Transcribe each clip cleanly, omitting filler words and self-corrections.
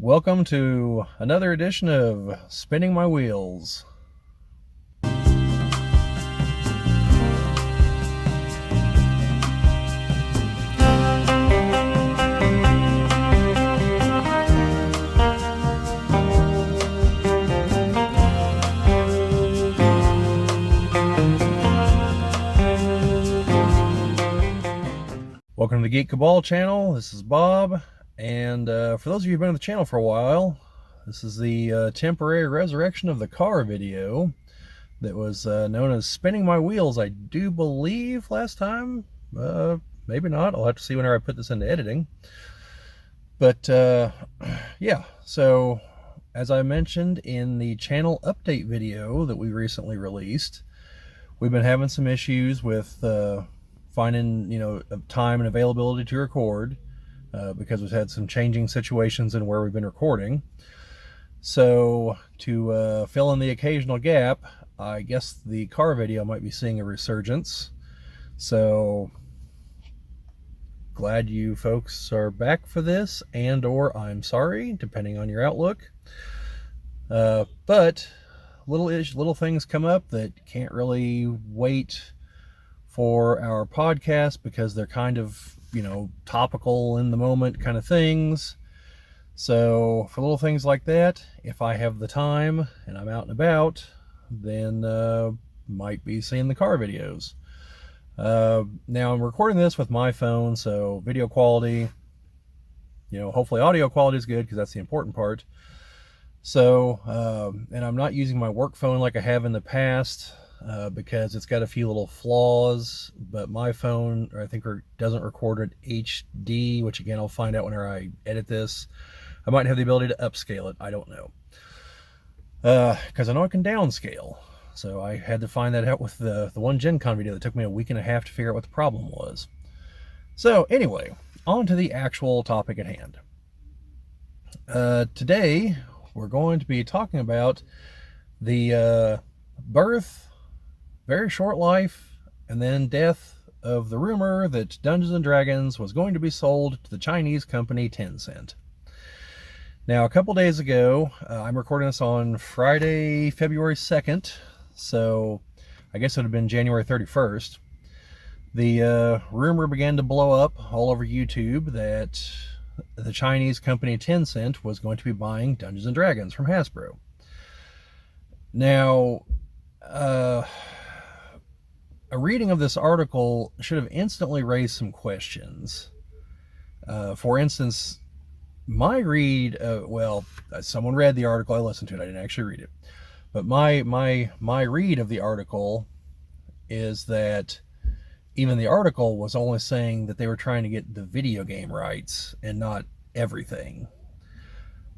Welcome to another edition of Spinning My Wheels. Welcome to the Geek Cabal channel. This is Bob, and for those of you who've been on the channel for a while, this is the temporary resurrection of the car video that was known as Spinning My Wheels, I do believe, last time. Maybe not. I'll have to see whenever I put this into editing. But yeah, so as I mentioned in the channel update video that we recently released, we've been having some issues with finding time and availability to record because we've had some changing situations in where we've been recording. So to fill in the occasional gap, I guess the car video might be seeing a resurgence. So glad you folks are back for this, and or I'm sorry, depending on your outlook. But little things come up that can't really wait for our podcast because they're kind of, topical in the moment kind of things. So for little things like that, if I have the time and I'm out and about, then might be seeing the car videos. Now I'm recording this with my phone, so video quality, hopefully audio quality is good because that's the important part. So, and I'm not using my work phone like I have in the past because it's got a few little flaws, but my phone, I think, doesn't record at HD, which again, I'll find out whenever I edit this. I might have the ability to upscale it. I don't know. Because I know I can downscale. So I had to find that out with the one Gen Con video that took me a week and a half to figure out what the problem was. So anyway, on to the actual topic at hand. Today, we're going to be talking about the birth, very short life, and then death of the rumor that Dungeons & Dragons was going to be sold to the Chinese company Tencent. Now, a couple days ago, I'm recording this on Friday, February 2nd, so I guess it would have been January 31st. The rumor began to blow up all over YouTube that the Chinese company Tencent was going to be buying Dungeons & Dragons from Hasbro. Now, a reading of this article should have instantly raised some questions. For instance, my read, someone read the article, I listened to it, I didn't actually read it. But my read of the article is that even the article was only saying that they were trying to get the video game rights and not everything.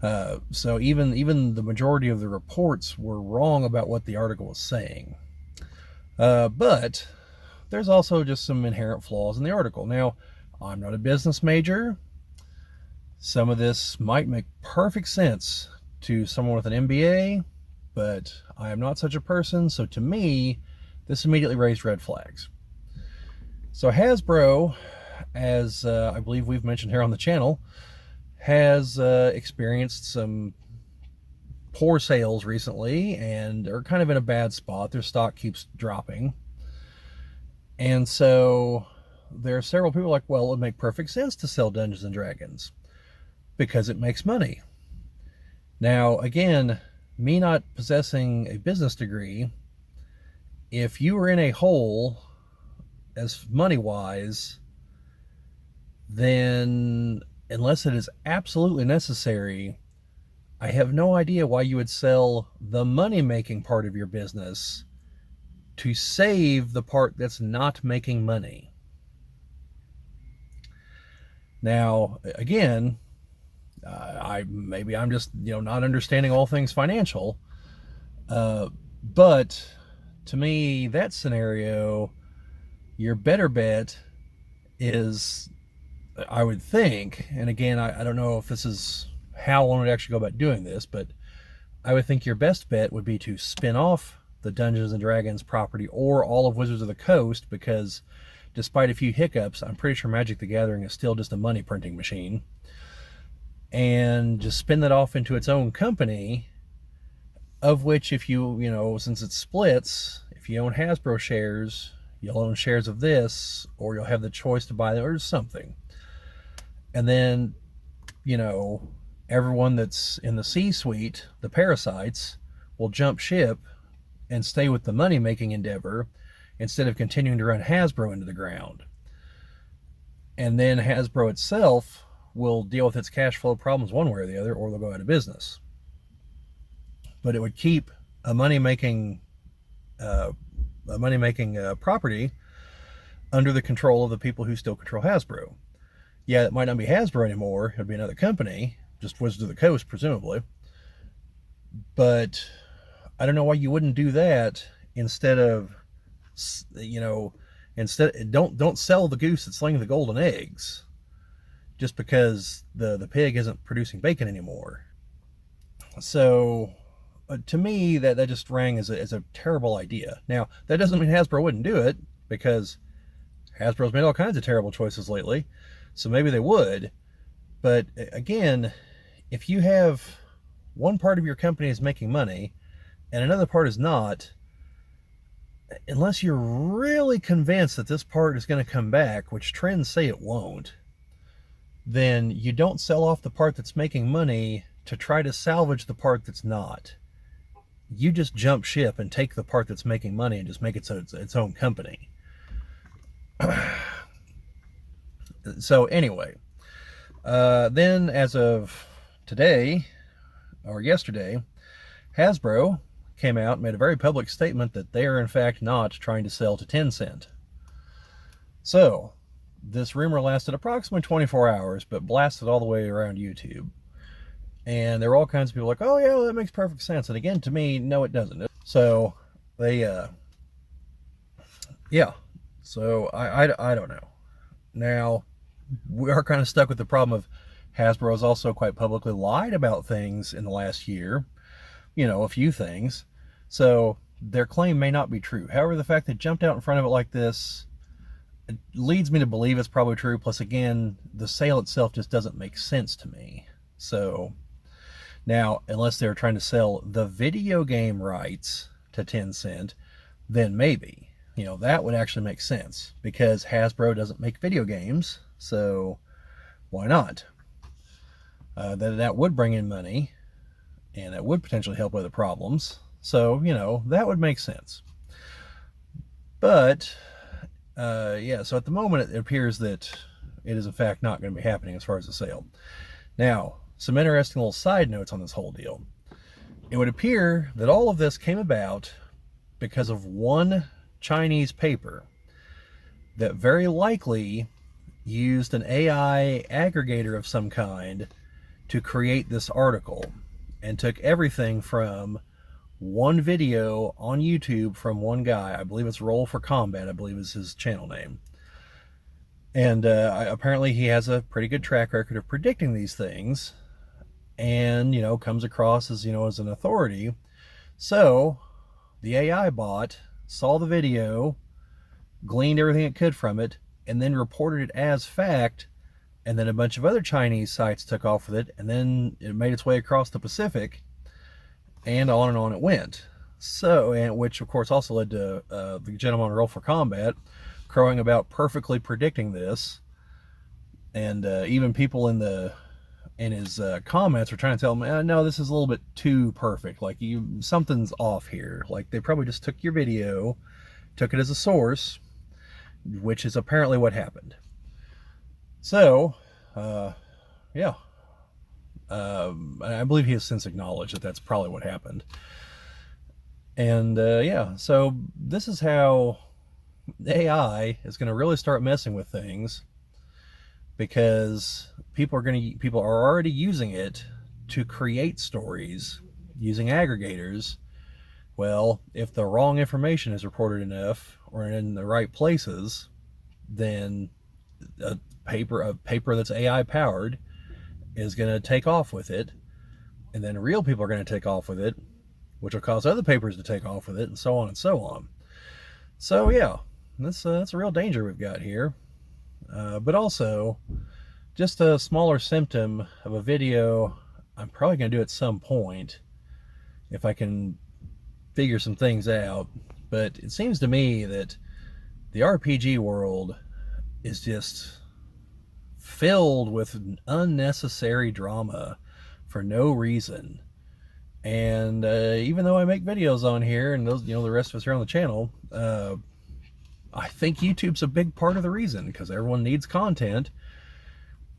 So even the majority of the reports were wrong about what the article was saying. But there's also just some inherent flaws in the article. Now, I'm not a business major. Some of this might make perfect sense to someone with an MBA, but I am not such a person. So to me, this immediately raised red flags. So Hasbro, as I believe we've mentioned here on the channel, has experienced some poor sales recently and are kind of in a bad spot. Their stock keeps dropping. And so there are several people like, well, it would make perfect sense to sell Dungeons & Dragons because it makes money. Now, again, me not possessing a business degree, if you were in a hole as money-wise, then unless it is absolutely necessary, I have no idea why you would sell the money-making part of your business to save the part that's not making money. Now, again, maybe I'm just not understanding all things financial, but to me, that scenario, your better bet is, I would think, and again, I don't know if this is how one would actually go about doing this, but I would think your best bet would be to spin off the Dungeons & Dragons property or all of Wizards of the Coast, because despite a few hiccups, I'm pretty sure Magic the Gathering is still just a money printing machine. and just spin that off into its own company, of which if since it splits, if you own Hasbro shares, you'll own shares of this, or you'll have the choice to buy them or something. And then, everyone that's in the C-suite, the parasites, will jump ship and stay with the money-making endeavor instead of continuing to run Hasbro into the ground. And then Hasbro itself will deal with its cash flow problems one way or the other, or they'll go out of business. But it would keep a money-making property under the control of the people who still control Hasbro. Yeah, it might not be Hasbro anymore. It would be another company, just Wizards of the Coast, presumably. But I don't know why you wouldn't do that instead of, don't sell the goose that's laying the golden eggs just because the pig isn't producing bacon anymore. So to me, that just rang as a terrible idea. Now, that doesn't mean Hasbro wouldn't do it, because Hasbro's made all kinds of terrible choices lately. So maybe they would. But again, if you have one part of your company is making money and another part is not, unless you're really convinced that this part is going to come back, which trends say it won't, then you don't sell off the part that's making money to try to salvage the part that's not. You just jump ship and take the part that's making money and just make it so it's its own company. So anyway, then as of today, or yesterday, Hasbro came out and made a very public statement that they are in fact not trying to sell to Tencent. So this rumor lasted approximately 24 hours, but blasted all the way around YouTube. And there were all kinds of people like, oh yeah, well, that makes perfect sense. And again, to me, no, it doesn't. So they, yeah. So I don't know. Now, we are kind of stuck with the problem of Hasbro has also quite publicly lied about things in the last year. A few things. So their claim may not be true. However, the fact that it jumped out in front of it like this, it leads me to believe it's probably true. Plus, again, the sale itself just doesn't make sense to me. So now, unless they're trying to sell the video game rights to Tencent, then maybe, that would actually make sense, because Hasbro doesn't make video games, so why not? That would bring in money, and that would potentially help other problems. So, that would make sense. But, yeah, so at the moment it appears that it is in fact not going to be happening as far as the sale. Now, some interesting little side notes on this whole deal. It would appear that all of this came about because of one Chinese paper that very likely used an AI aggregator of some kind to create this article, and took everything from one video on YouTube from one guy. I believe it's Roll for Combat, I believe is his channel name. And apparently he has a pretty good track record of predicting these things, and comes across as as an authority. So the AI bot saw the video, gleaned everything it could from it, and then reported it as fact. And then a bunch of other Chinese sites took off with it, and then it made its way across the Pacific, and on it went. So, and which of course also led to the gentleman on Roll for Combat crowing about perfectly predicting this, and even people in his comments were trying to tell him, no, this is a little bit too perfect. Like, something's off here. Like, they probably just took your video, took it as a source, which is apparently what happened. So, yeah. I believe he has since acknowledged that that's probably what happened. And, yeah, so this is how AI is going to really start messing with things, because people are already using it to create stories using aggregators. Well, if the wrong information is reported enough or in the right places, then a paper that's AI powered is going to take off with it, and then real people are going to take off with it, which will cause other papers to take off with it, and so on and so on. So yeah, that's a real danger we've got here. But also, just a smaller symptom of a video I'm probably going to do at some point if I can figure some things out. But it seems to me that the RPG world is just filled with unnecessary drama for no reason. And even though I make videos on here, and those, the rest of us here on the channel, I think YouTube's a big part of the reason, because everyone needs content,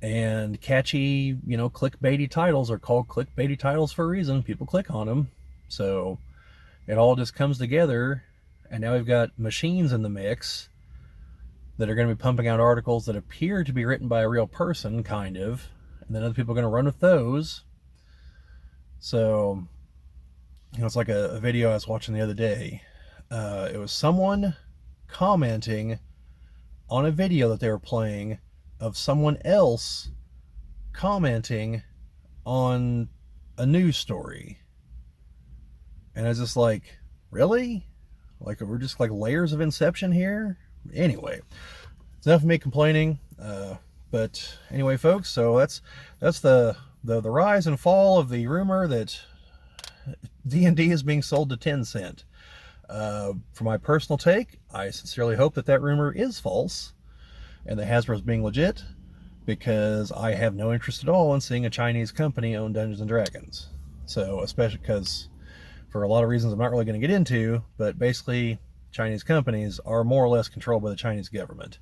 and catchy, clickbaity titles are called clickbaity titles for a reason. People click on them, so it all just comes together. And now we've got machines in the mix that are going to be pumping out articles that appear to be written by a real person, kind of, and then other people are going to run with those. So, it's like a video I was watching the other day. It was someone commenting on a video that they were playing of someone else commenting on a news story. And I was just like, really? Like, we're just like layers of Inception here? Anyway, it's enough of me complaining. But anyway, folks, so that's the rise and fall of the rumor that D&D is being sold to Tencent. For my personal take, I sincerely hope that rumor is false and that Hasbro is being legit, because I have no interest at all in seeing a Chinese company own Dungeons and Dragons. So, especially because, for a lot of reasons I'm not really going to get into, but basically Chinese companies are more or less controlled by the Chinese government.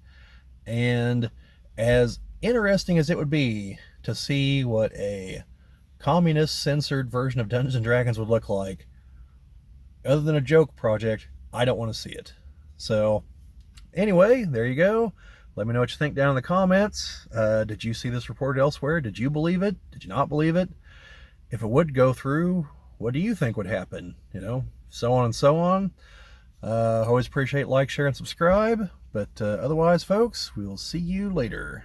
And as interesting as it would be to see what a communist censored version of Dungeons and Dragons would look like, other than a joke project, I don't want to see it. So anyway, there you go. Let me know what you think down in the comments. Did you see this reported elsewhere? Did you believe it? Did you not believe it? If it would go through, what do you think would happen? So on and so on. Always appreciate like, share, and subscribe. But otherwise, folks, we'll see you later.